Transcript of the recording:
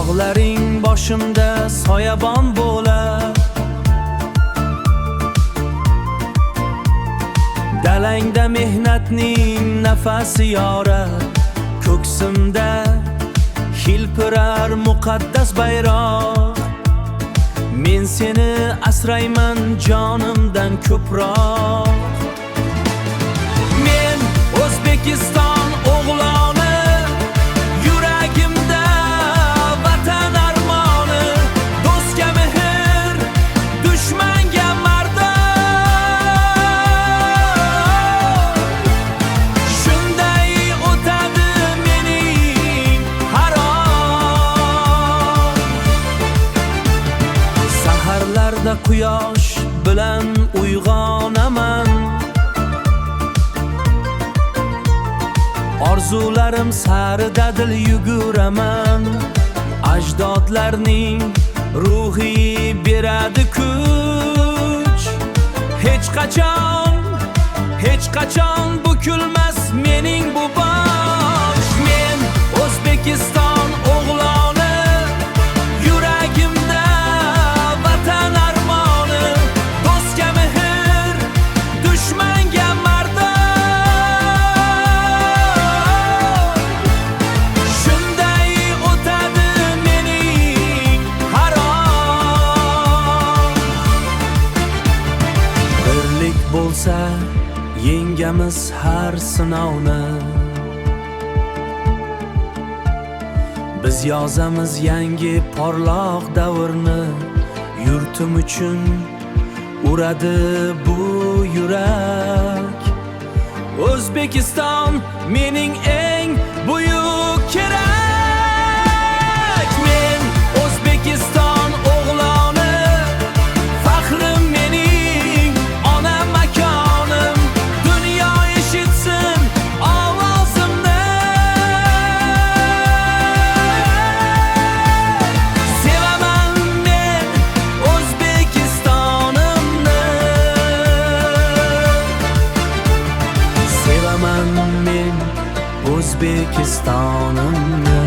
Tog'laring boshimda soyabon bo'lar, dalangda mehnatning nafasi yorar, ko'ksimda hilpirar muqaddas bayroq. Men seni asrayman jonimdan ko'proq. Men O'zbekiston o'g'loni, yuragimda vatan armoni, do'stga mehr, dushmanga mardon. Shunday o'tadi mening har on. Saharlarda quyosh bilan uyg'onaman, orzularim sarida dil yuguraman. Ajdodlarning ruhi beradi kuch, hech qachon bukilmas mening bu bosh. Men O'zbekiston o'g'loni, yuragimda vatan armoni, do'stga mehr, dushmanga mardon. Shunday o'tadi mening har on. Birlik bo'lsa yengamiz har sinovni, biz yozamiz yangi porloq davrni. Yurtim uchun uradi bu yurak, O'zbekiston mening eng buyuk kerak. Men O'zbekiston o'g'loni, faxrim mening ona makonim. Dunyo eshitsin ovozimni, sevaman men O'zbekistonimni, sevaman men O'zbekistonimni.